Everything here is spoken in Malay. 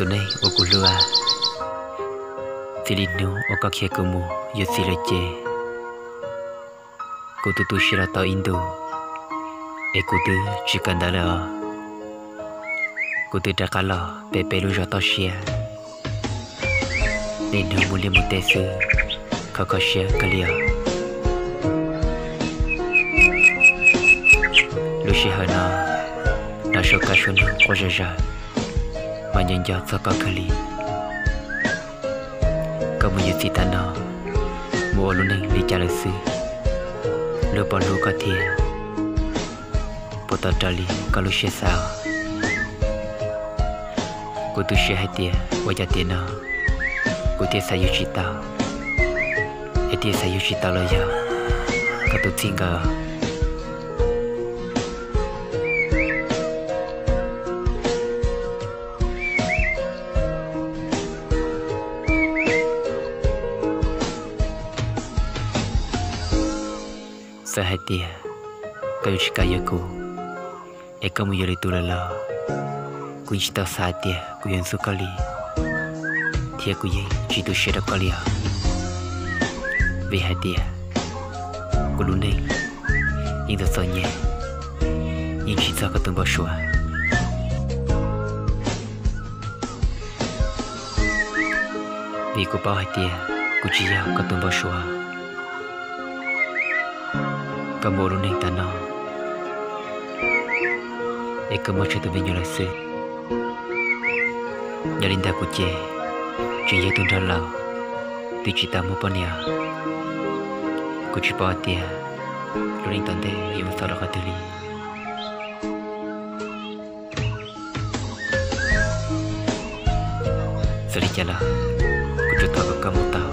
tunai okulua tilinu okakia kumu yosileche kututu shirato indo ekutu chikandala kutu dakala pepelu jatoshia nenu muli mutesu kakoshia kalia lushihana nashokashuna kojaja manyanja sakakali kamu yusitana muolune licalasu lupalu katia potadali kalushesa kutu syahatia wajatina kutia sayucita etia sayucita loya katu tinggal sahatia kayu shikayaku kamu yari tulala kunchita sahatia kuyan sukali tia kuye citu syeda kalia behatia kulunai inda sonye yang cita ketumba shua biku bahatia kucia ketumba shua kamu lunai tanah kamu catu benyolase jalinda kuce ciye tundalau di citamu pania kuci pahatia lunai tante yang masalah kateli sericala kucu tahu kamu tak